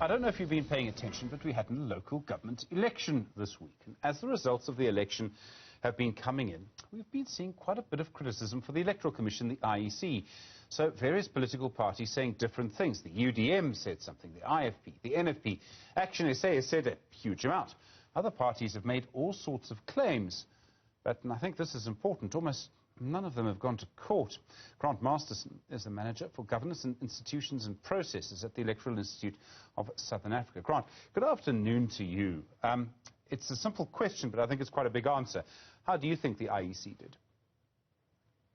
I don't know if you've been paying attention, but we had a local government election this week. And as the results of the election have been coming in, we've been seeing quite a bit of criticism for the Electoral Commission, the IEC. So various political parties saying different things. The UDM said something, the IFP, the NFP, Action SA has said a huge amount. Other parties have made all sorts of claims. But, and I think this is important, almost none of them have gone to court. Grant Masterson is the Manager for Governance and Institutions and Processes at the Electoral Institute of Southern Africa. Grant, good afternoon to you. It's a simple question, but I think it's quite a big answer. How do you think the IEC did?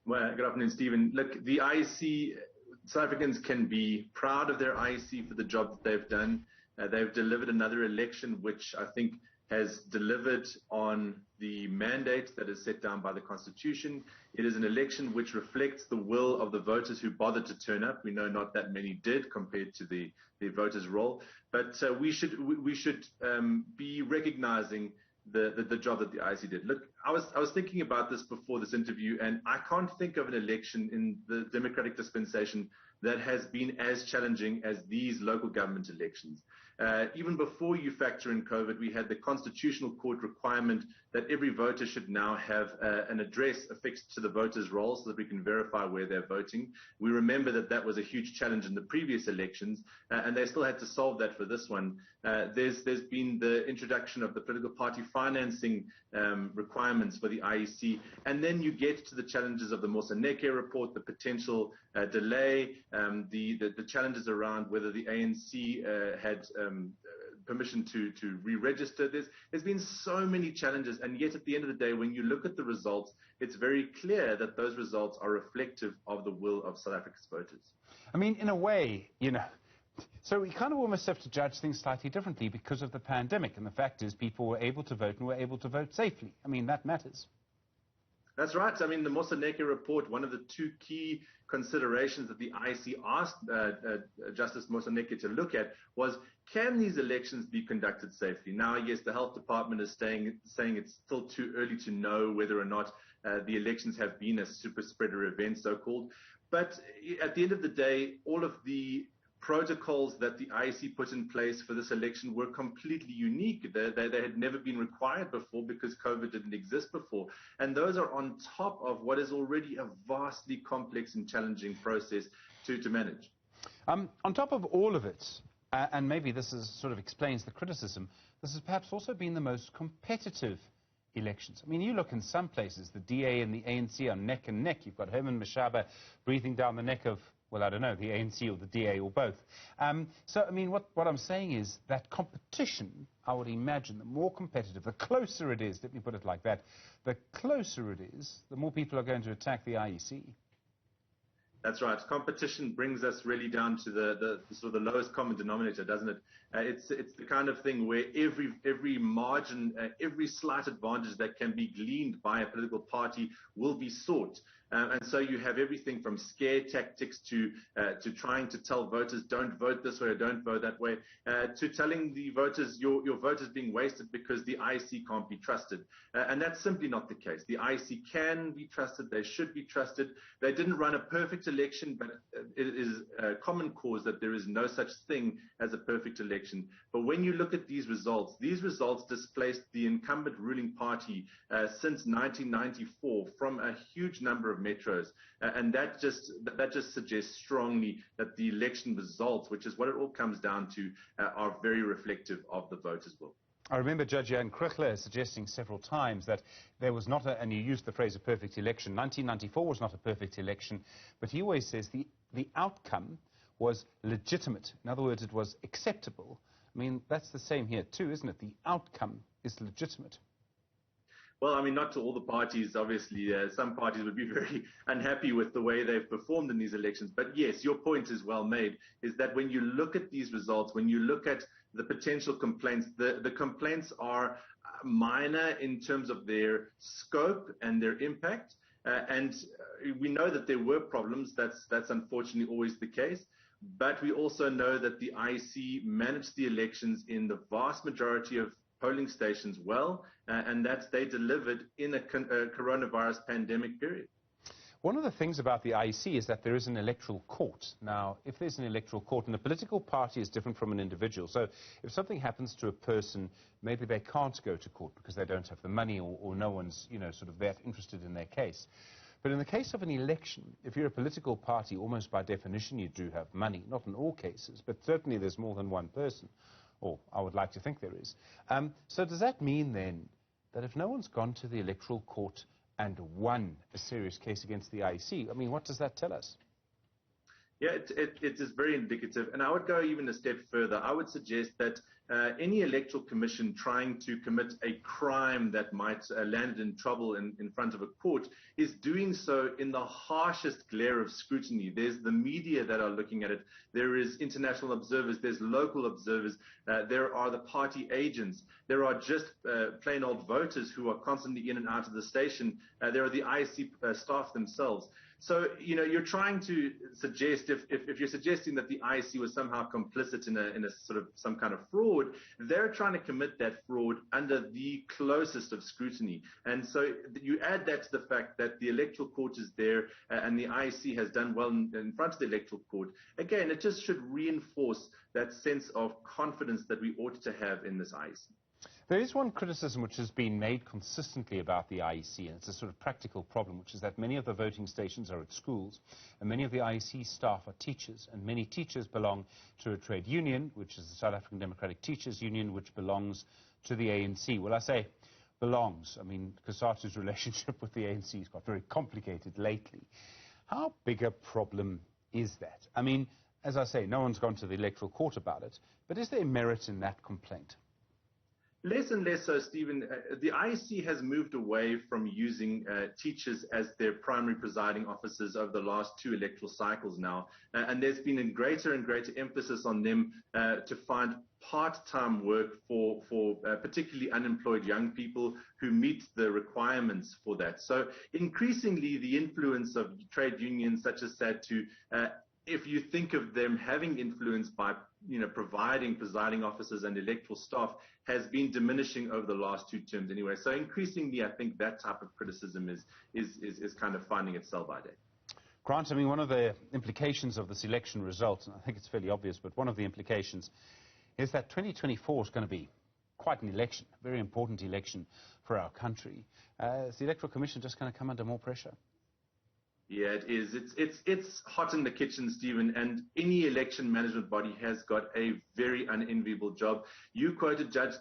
Well, good afternoon, Stephen. Look, the IEC, South Africans can be proud of their IEC for the job that they've done. They've delivered another election which I think has delivered on the mandate that is set down by the Constitution. It is an election which reflects the will of the voters who bothered to turn up. We know not that many did compared to the voters' roll, but we should be recognizing the job that the IEC did. Look, I was thinking about this before this interview, and I can't think of an election in the democratic dispensation that has been as challenging as these local government elections. Even before you factor in COVID, we had the Constitutional Court requirement that every voter should now have an address affixed to the voter's roll so that we can verify where they're voting. We remember that that was a huge challenge in the previous elections, and they still had to solve that for this one. There's been the introduction of the political party financing requirements for the IEC, and then you get to the challenges of the Moseneke report, the potential delay, the challenges around whether the ANC had permission to re-register. There's been so many challenges, and yet at the end of the day, when you look at the results, it's very clear that those results are reflective of the will of South Africa's voters. I mean, in a way, you know, so we kind of almost have to judge things slightly differently because of the pandemic, and the fact is people were able to vote and were able to vote safely. I mean, that matters. That's right. I mean, the Moseneke report, one of the two key considerations that the IEC asked Justice Moseneke to look at was, can these elections be conducted safely? Now, yes, the health department is saying it's still too early to know whether or not the elections have been a super spreader event, so-called. But at the end of the day, all of the protocols that the IEC put in place for this election were completely unique. They had never been required before because COVID didn't exist before. And those are on top of what is already a vastly complex and challenging process to manage. On top of all of it, and maybe this sort of explains the criticism, this has perhaps also been the most competitive elections. I mean, you look in some places, the DA and the ANC are neck and neck. You've got Herman Mashaba breathing down the neck of, well, I don't know, the ANC or the DA or both. So, I mean, what I'm saying is that competition, I would imagine, the more competitive, the closer it is, let me put it like that, the closer it is, the more people are going to attack the IEC. That's right. Competition brings us really down to the sort of the lowest common denominator, doesn't it? It's the kind of thing where every margin, every slight advantage that can be gleaned by a political party will be sought. And so you have everything from scare tactics to trying to tell voters don't vote this way or don't vote that way, to telling the voters your vote is being wasted because the IEC can't be trusted. And that's simply not the case. The IEC can be trusted. They should be trusted. They didn't run a perfect election, but it is a common cause that there is no such thing as a perfect election. But when you look at these results displaced the incumbent ruling party since 1994 from a huge number of metros, and that just suggests strongly that the election results, which is what it all comes down to, are very reflective of the voters' will. I remember Judge Jan Krugler suggesting several times that there was not and you used the phrase a perfect election. 1994 was not a perfect election, but he always says the outcome was legitimate. In other words, it was acceptable. I mean, that's the same here too, isn't it? The outcome is legitimate. Well, I mean, not to all the parties, obviously. Some parties would be very unhappy with the way they've performed in these elections. But yes, your point is well made, is that when you look at these results, when you look at the potential complaints, the complaints are minor in terms of their scope and their impact. And we know that there were problems. That's unfortunately always the case. But we also know that the IEC managed the elections in the vast majority of polling stations well, and that they delivered in a coronavirus pandemic period. One of the things about the IEC is that there is an electoral court. Now, if there's an electoral court, and a political party is different from an individual, so if something happens to a person, maybe they can't go to court because they don't have the money, or no one's, sort of that interested in their case. But in the case of an election, if you're a political party, almost by definition you do have money. Not in all cases, but certainly there's more than one person, or I would like to think there is. So does that mean then that if no one's gone to the electoral court and won a serious case against the IEC, I mean, what does that tell us? Yeah, it is very indicative. And I would go even a step further. I would suggest that any electoral commission trying to commit a crime that might land in trouble in front of a court is doing so in the harshest glare of scrutiny. There's the media that are looking at it. There is international observers. There's local observers. There are the party agents. There are just plain old voters who are constantly in and out of the station. There are the IEC staff themselves. So, you're trying to suggest, if you're suggesting that the IEC was somehow complicit in a sort of some kind of fraud, they're trying to commit that fraud under the closest of scrutiny. And so you add that to the fact that the electoral court is there and the IEC has done well in front of the electoral court. Again, it just should reinforce that sense of confidence that we ought to have in this IEC. There is one criticism which has been made consistently about the IEC, and it's a sort of practical problem, which is that many of the voting stations are at schools, and many of the IEC staff are teachers, and many teachers belong to a trade union, which is the South African Democratic Teachers Union, which belongs to the ANC. Well, I say belongs. I mean, Kasatu's relationship with the ANC has got very complicated lately. How big a problem is that? I mean, as I say, no one's gone to the electoral court about it, but is there merit in that complaint? Less and less so, Stephen. The IEC has moved away from using teachers as their primary presiding officers over the last two electoral cycles now. And there's been a greater and greater emphasis on them to find part-time work for particularly unemployed young people who meet the requirements for that. So increasingly, the influence of trade unions such as SADTU, if you think of them having influence by providing presiding officers and electoral staff, has been diminishing over the last two terms anyway. So increasingly, I think that type of criticism is kind of finding itself by day. Grant, I mean, one of the implications of this election result, and I think it's fairly obvious, but one of the implications is that 2024 is going to be quite an election, a very important election for our country. Is the Electoral Commission just going to come under more pressure? Yeah, it is. It's hot in the kitchen, Stephen, and any election management body has got a very unenviable job. You quoted Judge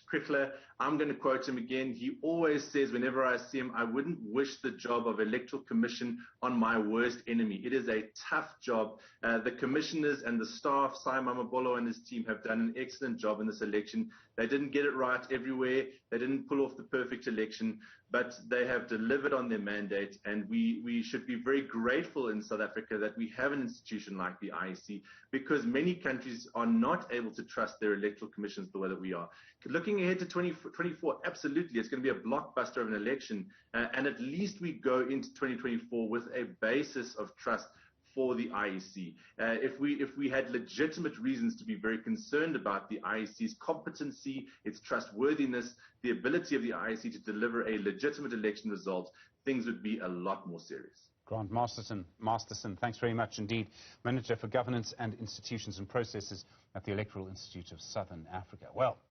Crickler. I'm going to quote him again. He always says, whenever I see him, I wouldn't wish the job of Electoral Commission on my worst enemy. It is a tough job. The commissioners and the staff, Sai Mamabolo and his team, have done an excellent job in this election. They didn't get it right everywhere. They didn't pull off the perfect election, but they have delivered on their mandate, and we should be very grateful in South Africa that we have an institution like the IEC, because many countries are not able to trust their electoral commissions the way that we are. Looking ahead to 2024, absolutely, it's going to be a blockbuster of an election, and at least we go into 2024 with a basis of trust for the IEC. If we had legitimate reasons to be very concerned about the IEC's competency, its trustworthiness, the ability of the IEC to deliver a legitimate election result, things would be a lot more serious. Grant Masterson, thanks very much indeed. Manager for Governance and Institutions and Processes at the Electoral Institute of Southern Africa. Well,